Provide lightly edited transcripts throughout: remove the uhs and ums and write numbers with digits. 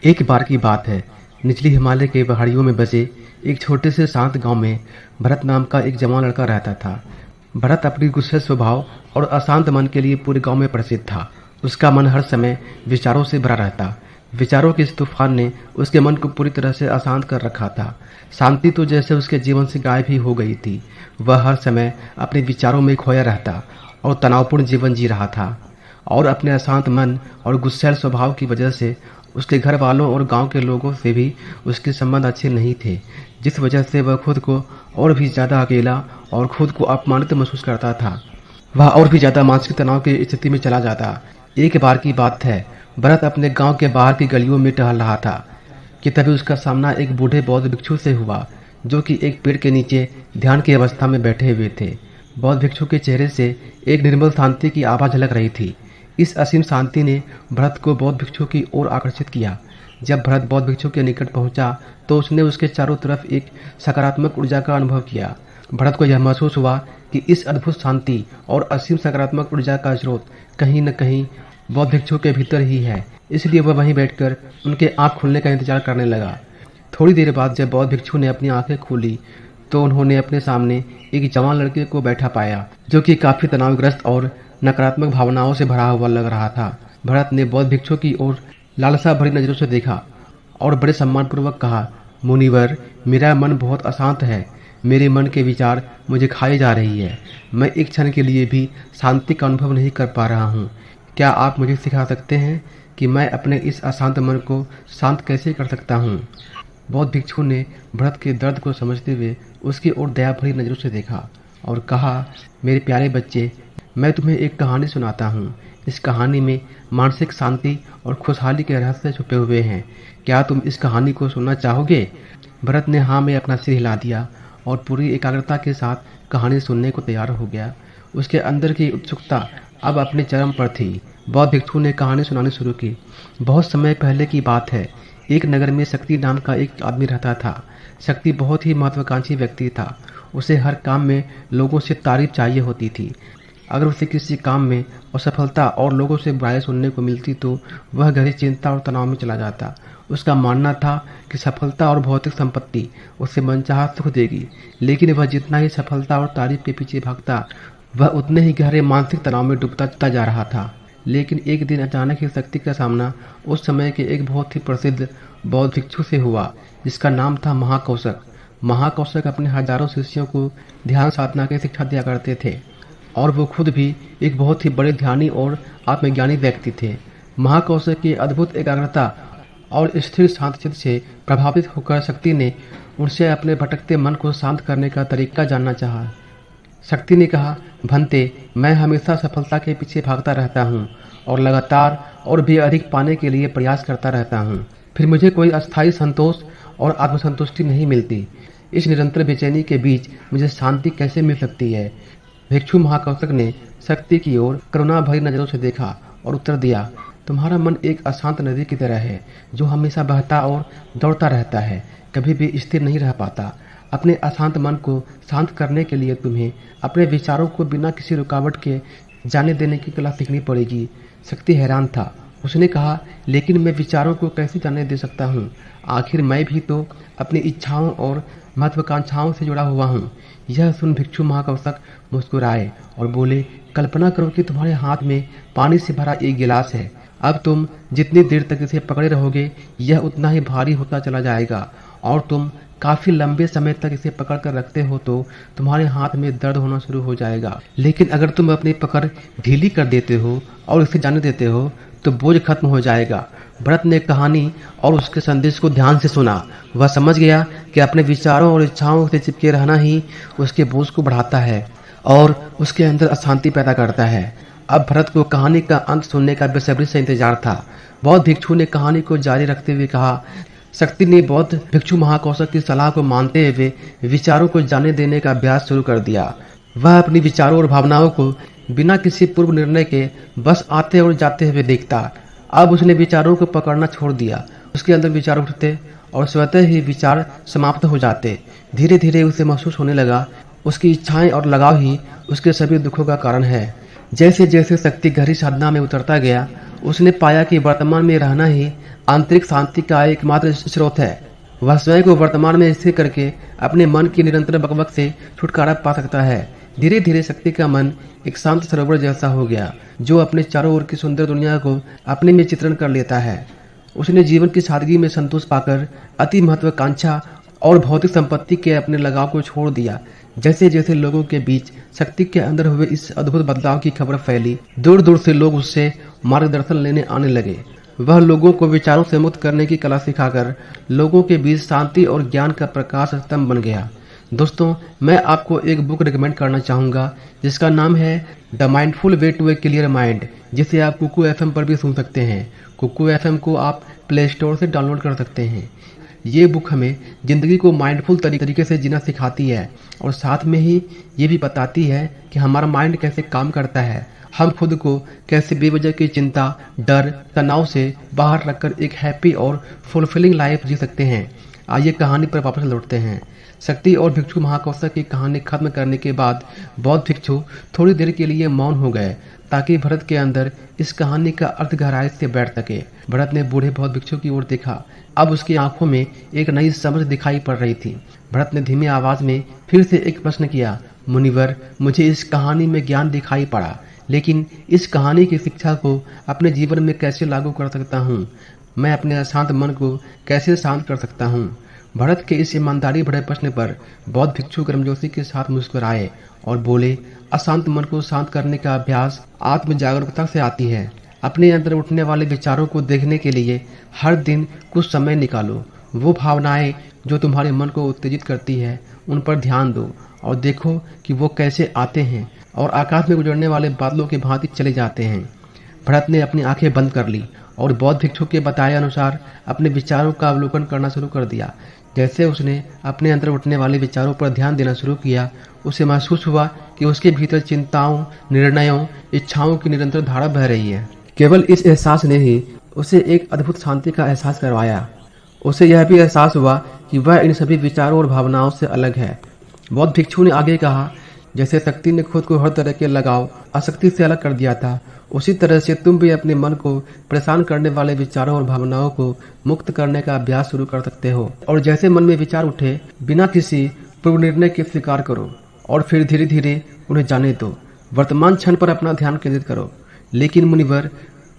एक बार की बात है। निचली हिमालय के पहाड़ियों में बसे एक छोटे से शांत गांव में भरत नाम का एक जवान लड़का रहता था। भरत अपनी गुस्से स्वभाव और अशांत मन के लिए पूरे गांव में प्रसिद्ध था। उसका मन हर समय विचारों से भरा रहता। विचारों के इस तूफान ने उसके मन को पूरी तरह से अशांत कर रखा था। शांति तो जैसे उसके जीवन से गायब ही हो गई थी। वह हर समय अपने विचारों में खोया रहता और तनावपूर्ण जीवन जी रहा था। और अपने अशांत मन और गुस्सैल स्वभाव की वजह से उसके घर वालों और गांव के लोगों से भी उसके संबंध अच्छे नहीं थे, जिस वजह से वह खुद को और भी ज़्यादा अकेला और खुद को अपमानित महसूस करता था। वह और भी ज़्यादा मानसिक तनाव की स्थिति में चला जाता। एक बार की बात है, भरत अपने गांव के बाहर की गलियों में टहल रहा था कि तभी उसका सामना एक बूढ़े बौद्ध भिक्षु से हुआ, जो कि एक पेड़ के नीचे ध्यान की अवस्था में बैठे हुए थे। बौद्ध भिक्षु के चेहरे से एक निर्मल शांति की आभा झलक रही थी। इस असीम शांति ने भरत को बौद्ध भिक्षु की ओर आकर्षित किया। जब भरत बौद्ध भिक्षु के निकट पहुंचा तो उसने उसके चारों तरफ एक सकारात्मक ऊर्जा का अनुभव किया। भरत को यह महसूस हुआ कि इस अद्भुत शांति और असीम सकारात्मक ऊर्जा का स्रोत कहीं न कहीं बौद्ध भिक्षु के भीतर ही है। इसलिए वह वहीं बैठकर उनके आंख खुलने का इंतजार करने लगा। थोड़ी देर बाद जब बौद्ध भिक्षु ने अपनी आंखें खोली तो उन्होंने अपने सामने एक जवान लड़के को बैठा पाया, जो कि काफी तनावग्रस्त और नकारात्मक भावनाओं से भरा हुआ लग रहा था। भरत ने बौद्ध भिक्षु की ओर लालसा भरी नजरों से देखा और बड़े सम्मानपूर्वक कहा, मुनिवर, मेरा मन बहुत अशांत है। मेरे मन के विचार मुझे खाए जा रही है। मैं एक क्षण के लिए भी शांति का अनुभव नहीं कर पा रहा हूँ। क्या आप मुझे सिखा सकते हैं कि मैं अपने इस अशांत मन को शांत कैसे कर सकता हूँ? बौद्ध भिक्षु ने भरत के दर्द को समझते हुए उसकी ओर दया भरी नजरों से देखा और कहा, मेरे प्यारे बच्चे, मैं तुम्हें एक कहानी सुनाता हूँ। इस कहानी में मानसिक शांति और खुशहाली के रहस्य छुपे हुए हैं। क्या तुम इस कहानी को सुनना चाहोगे? भरत ने हाँ में अपना सिर हिला दिया और पूरी एकाग्रता के साथ कहानी सुनने को तैयार हो गया। उसके अंदर की उत्सुकता अब अपने चरम पर थी। बौद्ध भिक्षु ने कहानी सुनानी शुरू की। बहुत समय पहले की बात है। एक नगर में शक्ति नाम का एक आदमी रहता था। शक्ति बहुत ही महत्वाकांक्षी व्यक्ति था। उसे हर काम में लोगों से तारीफ चाहिए होती थी। अगर उसे किसी काम में असफलता और लोगों से बुराई सुनने को मिलती तो वह गहरी चिंता और तनाव में चला जाता। उसका मानना था कि सफलता और भौतिक संपत्ति उसे मनचाहा सुख देगी, लेकिन वह जितना ही सफलता और तारीफ के पीछे भागता, वह उतने ही गहरे मानसिक तनाव में डूबता जा रहा था। लेकिन एक दिन अचानक ही शक्ति का सामना उस समय के एक बहुत ही प्रसिद्ध बौद्ध भिक्षु से हुआ, जिसका नाम था महाकौशक। महाकौशक अपने हजारों शिष्यों को ध्यान साधना की शिक्षा दिया करते थे और वो खुद भी एक बहुत ही बड़े ध्यानी और आत्मज्ञानी व्यक्ति थे। महाकौशक की अद्भुत एकाग्रता और स्थिर शांतचित्त से प्रभावित होकर शक्ति ने उनसे अपने भटकते मन को शांत करने का तरीका जानना चाहा। शक्ति ने कहा, भंते, मैं हमेशा सफलता के पीछे भागता रहता हूँ और लगातार और भी अधिक पाने के लिए प्रयास करता रहता हूँ। फिर मुझे कोई अस्थायी संतोष और आत्मसंतुष्टि नहीं मिलती। इस निरंतर बेचैनी के बीच मुझे शांति कैसे मिल सकती है? भिक्षु महाकौशक ने शक्ति की ओर करुणा भरी नजरों से देखा और उत्तर दिया, तुम्हारा मन एक अशांत नदी की तरह है, जो हमेशा बहता और दौड़ता रहता है, कभी भी स्थिर नहीं रह पाता। अपने अशांत मन को शांत करने के लिए तुम्हें अपने विचारों को बिना किसी रुकावट के जाने देने की कला सीखनी पड़ेगी। शक्ति हैरान था। उसने कहा, लेकिन मैं विचारों को कैसे जाने दे सकता हूँ? आखिर मैं भी तो अपनी इच्छाओं और महत्वाकांक्षाओं से जुड़ा हुआ हूँ। यह सुन भिक्षु महाकौशक मुस्कुराए और बोले, कल्पना करो कि तुम्हारे हाथ में पानी से भरा एक गिलास है। अब तुम जितनी देर तक इसे पकड़े रहोगे, यह उतना ही भारी होता चला जाएगा और तुम काफी लंबे समय तक इसे पकड़ कर रखते हो तो तुम्हारे हाथ में दर्द होना शुरू हो जाएगा। लेकिन अगर तुम अपनी पकड़ ढीली कर देते हो और इसे जाने देते हो तो बोझ खत्म हो जाएगा। भरत ने कहानी और उसके संदेश को ध्यान से सुना। वह समझ गया कि अपने विचारों और इच्छाओं से चिपके रहना ही उसके बोझ को बढ़ाता है और उसके अंदर अशांति पैदा करता है। अब भरत को कहानी का अंत सुनने का बेसब्री से इंतजार था। बौद्ध भिक्षु ने कहानी को जारी रखते हुए कहा, शक्ति ने बौद्ध भिक्षु महाकौशक की सलाह को मानते हुए विचारों को जाने देने का अभ्यास शुरू कर दिया। वह अपनी विचारों और भावनाओं को बिना किसी पूर्व निर्णय के बस आते और जाते हुए देखता। अब उसने विचारों को पकड़ना छोड़ दिया। उसके अंदर विचार उठते और स्वतः ही विचार समाप्त हो जाते। धीरे धीरे उसे महसूस होने लगा उसकी इच्छाएं और लगाव ही उसके सभी दुखों का कारण है। जैसे जैसे शक्ति गहरी साधना में उतरता गया, उसने पाया कि वर्तमान में रहना ही आंतरिक शांति का एकमात्र स्रोत है। वह स्वयं को वर्तमान में स्थिर करके अपने मन की निरंतर बकबक से छुटकारा पा सकता है। धीरे धीरे शक्ति का मन एक शांत सरोवर जैसा हो गया, जो अपने चारों ओर की सुंदर दुनिया को अपने में चित्रण कर लेता है। उसने जीवन की सादगी में संतोष पाकर अति महत्वाकांक्षा और भौतिक संपत्ति के अपने लगाव को छोड़ दिया। जैसे जैसे लोगों के बीच शक्ति के अंदर हुए इस अद्भुत बदलाव की खबर फैली, दूर दूर से लोग उससे मार्गदर्शन लेने आने लगे। वह लोगों को विचारों से मुक्त करने की कला सिखाकर लोगों के बीच शांति और ज्ञान का प्रकाश स्तंभ बन गया। दोस्तों, मैं आपको एक बुक रिकमेंड करना चाहूँगा जिसका नाम है the mindful way to a clear mind, जिसे आप कुकू FM पर भी सुन सकते हैं। कुकू FM को आप प्ले स्टोर से डाउनलोड कर सकते हैं। ये बुक हमें ज़िंदगी को माइंडफुल तरीके से जीना सिखाती है और साथ में ही ये भी बताती है कि हमारा माइंड कैसे काम करता है, हम खुद को कैसे बेवजह की चिंता, डर, तनाव से बाहर रखकर एक हैप्पी और फुलफिलिंग लाइफ जी सकते हैं। आइए कहानी पर वापस लौटते हैं। शक्ति और भिक्षु महाकौशल की कहानी खत्म करने के बाद बौद्ध भिक्षु थोड़ी देर के लिए मौन हो गए ताकि भरत के अंदर इस कहानी का अर्थ गहराई से बैठ सके। भरत ने बूढ़े बौद्ध भिक्षु की ओर देखा। अब उसकी आंखों में एक नई समझ दिखाई पड़ रही थी। भरत ने धीमी आवाज में फिर से एक प्रश्न किया, मुनिवर, मुझे इस कहानी में ज्ञान दिखाई पड़ा, लेकिन इस कहानी की शिक्षा को अपने जीवन में कैसे लागू कर सकता हूँ? मैं अपने अशांत मन को कैसे शांत कर सकता हूँ? भरत के इस ईमानदारी भरे प्रश्न पर बौद्ध भिक्षु गर्मजोशी के साथ मुस्कुराए और बोले, अशांत मन को शांत करने का अभ्यास आत्म जागरूकता से आती है। अपने अंदर उठने वाले विचारों को देखने के लिए हर दिन कुछ समय निकालो। वो भावनाएं जो तुम्हारे मन को उत्तेजित करती है, उन पर ध्यान दो और देखो कि वो कैसे आते हैं और आकाश में गुजरने वाले बादलों की भांति चले जाते हैं। भरत ने अपनी आंखें बंद कर ली और बौद्ध भिक्षु के बताए अनुसार अपने विचारों का अवलोकन करना शुरू कर दिया। जैसे उसने अपने अंदर उठने वाले विचारों पर ध्यान देना शुरू किया, उसे महसूस हुआ कि उसके भीतर चिंताओं, निर्णयों, इच्छाओं की निरंतर धारा बह रही है। केवल इस एहसास ने ही उसे एक अद्भुत शांति का एहसास करवाया। उसे यह भी एहसास हुआ कि वह इन सभी विचारों और भावनाओं से अलग है। बौद्ध भिक्षु ने आगे कहा, जैसे शक्ति ने खुद को हर तरह के लगाव, आसक्ति से अलग कर दिया था, उसी तरह से तुम भी अपने मन को परेशान करने वाले विचारों और भावनाओं को मुक्त करने का अभ्यास शुरू कर सकते हो। और जैसे मन में विचार उठे, बिना किसी पूर्व निर्णय के स्वीकार करो और फिर धीरे धीरे उन्हें जाने दो। वर्तमान क्षण पर अपना ध्यान केंद्रित करो। लेकिन मुनिवर,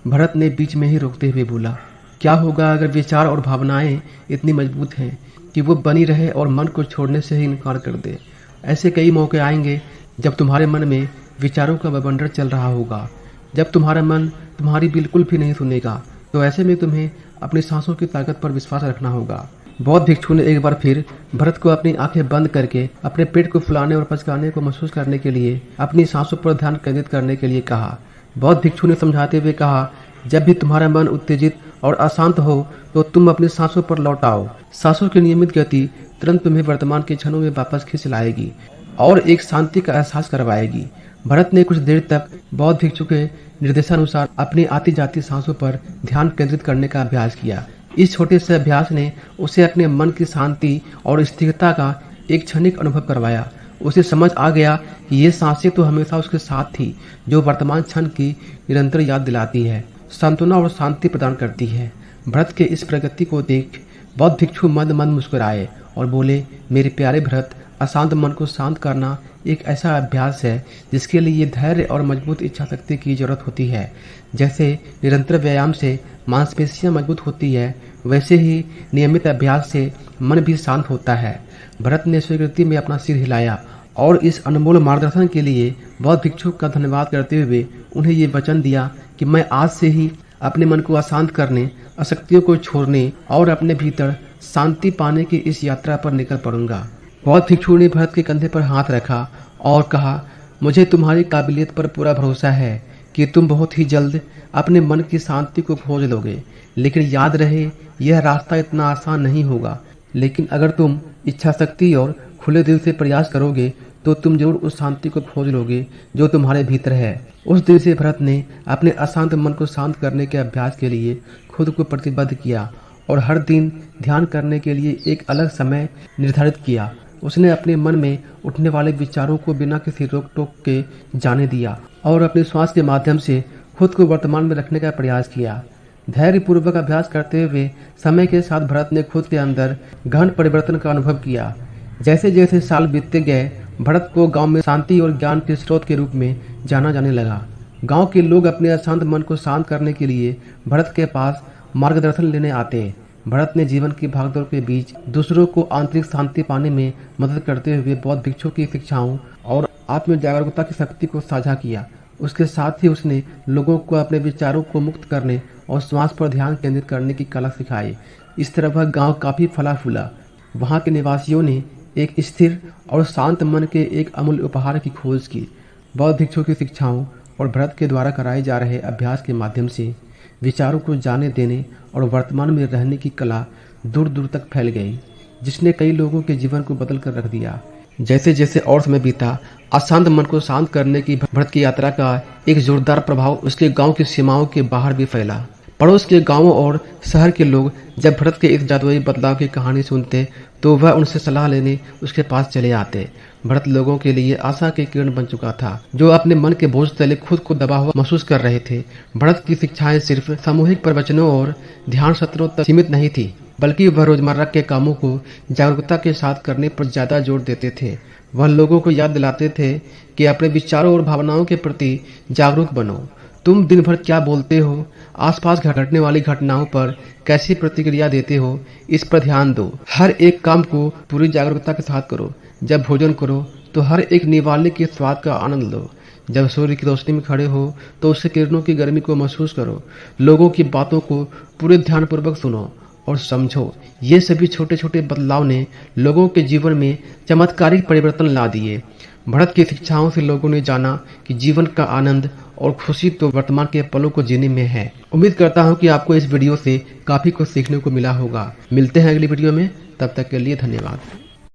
भरत ने बीच में ही रोकते हुए बोला, क्या होगा अगर विचार और भावनाएं इतनी मजबूत हैं कि वो बनी रहे और मन को छोड़ने से ही इनकार कर दे? ऐसे कई मौके आएंगे जब तुम्हारे मन में विचारों का बवंडर चल रहा होगा, जब तुम्हारा मन तुम्हारी बिल्कुल भी नहीं सुनेगा। तो ऐसे में तुम्हें अपनी सांसों की ताकत पर विश्वास रखना होगा। बौद्ध भिक्षु ने एक बार फिर भरत को अपनी आंखें बंद करके अपने पेट को फुलाने और पचकाने को महसूस करने के लिए अपनी सांसों पर ध्यान केंद्रित करने के लिए कहा। बौद्ध भिक्षु ने समझाते हुए कहा, जब भी तुम्हारा मन उत्तेजित और अशांत हो तो तुम अपनी सांसों पर लौट आओ। सांसों की नियमित गति तुरंत तुम्हें वर्तमान के क्षणों में वापस खींच लाएगी और एक शांति का एहसास करवाएगी। भरत ने कुछ देर तक बौद्ध भिक्षु के निर्देशानुसार अपनी आती जाती सांसों पर ध्यान केंद्रित करने का अभ्यास किया। इस छोटे से अभ्यास ने उसे अपने मन की शांति और स्थिरता का एक क्षणिक अनुभव करवाया। उसे समझ आ गया कि ये सांसें तो हमेशा उसके साथ थी, जो वर्तमान क्षण की निरंतर याद दिलाती है, सांत्वना और शांति प्रदान करती है। भरत के इस प्रगति को देख बौद्ध भिक्षु मंद मंद मुस्कुराए और बोले, मेरे प्यारे भरत, अशांत मन को शांत करना एक ऐसा अभ्यास है जिसके लिए धैर्य और मजबूत इच्छा शक्ति की जरूरत होती है। जैसे निरंतर व्यायाम से मांसपेशियां मजबूत होती है, वैसे ही नियमित अभ्यास से मन भी शांत होता है। भरत ने स्वीकृति में अपना सिर हिलाया और इस अनमोल मार्गदर्शन के लिए बौद्ध भिक्षु का धन्यवाद करते हुए उन्हें ये वचन दिया कि मैं आज से ही अपने मन को अशांत करने, अशक्तियों को छोड़ने और अपने भीतर शांति पाने की इस यात्रा पर निकल पड़ूंगा। बौद्ध भिक्षु ने भरत के कंधे पर हाथ रखा और कहा, मुझे तुम्हारी काबिलियत पर पूरा भरोसा है कि तुम बहुत ही जल्द अपने मन की शांति को खोज लोगे। लेकिन याद रहे, यह रास्ता इतना आसान नहीं होगा, लेकिन अगर तुम इच्छा शक्ति और खुले दिल से प्रयास करोगे तो तुम जरूर उस शांति को खोज लोगे जो तुम्हारे भीतर है। उस दिन से भरत ने अपने अशांत मन को शांत करने के अभ्यास के लिए खुद को प्रतिबद्ध किया और हर दिन ध्यान करने के लिए एक अलग समय निर्धारित किया। उसने अपने मन में उठने वाले विचारों को बिना किसी रोक टोक के जाने दिया और अपने श्वास के माध्यम से खुद को वर्तमान में रखने का प्रयास किया। धैर्यपूर्वक अभ्यास करते हुए समय के साथ भरत ने खुद के अंदर गहन परिवर्तन का अनुभव किया। जैसे जैसे साल बीतते गए, भरत को गांव में शांति और ज्ञान के स्रोत के रूप में जाना जाने लगा। गांव के लोग अपने अशांत मन को शांत करने के लिए भरत के पास मार्गदर्शन लेने आते। भरत ने जीवन की भागदौड़ के बीच दूसरों को आंतरिक शांति पाने में मदद करते हुए बौद्ध भिक्षुओं की शिक्षाओं और आत्म जागरूकता की शक्ति को साझा किया। उसके साथ ही उसने लोगों को अपने विचारों को मुक्त करने और श्वास पर ध्यान केंद्रित करने की कला सिखाई। इस तरह वह गांव काफी फला फूला। वहां के निवासियों ने एक स्थिर और शांत मन के एक अमूल्य उपहार की खोज की। बौद्ध भिक्षुओं की शिक्षाओं और भरत के द्वारा कराए जा रहे अभ्यास के माध्यम से विचारों को जाने देने और वर्तमान में रहने की कला दूर दूर तक फैल गई, जिसने कई लोगों के जीवन को बदल कर रख दिया। जैसे जैसे और समय बीता, अशांत मन को शांत करने की भरत की यात्रा का एक जोरदार प्रभाव उसके गांव की सीमाओं के बाहर भी फैला। पड़ोस के गांवों और शहर के लोग जब भरत के इस जादुई बदलाव की कहानी सुनते तो वह उनसे सलाह लेने उसके पास चले आते। भरत लोगों के लिए आशा के किरण बन चुका था, जो अपने मन के बोझ तले खुद को दबा हुआ महसूस कर रहे थे। भरत की शिक्षाएं सिर्फ सामूहिक प्रवचनों और ध्यान सत्रों तक सीमित नहीं थी, बल्कि वह रोजमर्रा के कामों को जागरूकता के साथ करने पर ज्यादा जोर देते थे। वह लोगों को याद दिलाते थे कि अपने विचारों और भावनाओं के प्रति जागरूक बनो। तुम दिन भर क्या बोलते हो, आसपास घटने वाली घटनाओं पर कैसी प्रतिक्रिया देते हो, इस पर ध्यान दो। हर एक काम को पूरी जागरूकता के साथ करो। जब भोजन करो तो हर एक निवाले के स्वाद का आनंद लो। जब सूर्य की रोशनी में खड़े हो तो उससे किरणों की गर्मी को महसूस करो। लोगों की बातों को पूरे ध्यानपूर्वक सुनो और समझो। ये सभी छोटे छोटे बदलाव ने लोगों के जीवन में चमत्कारिक परिवर्तन ला दिए। भरत की शिक्षाओं से लोगों ने जाना कि जीवन का आनंद और खुशी तो वर्तमान के पलों को जीने में है। उम्मीद करता हूँ कि आपको इस वीडियो से काफी कुछ सीखने को मिला होगा। मिलते हैं अगली वीडियो में, तब तक के लिए धन्यवाद।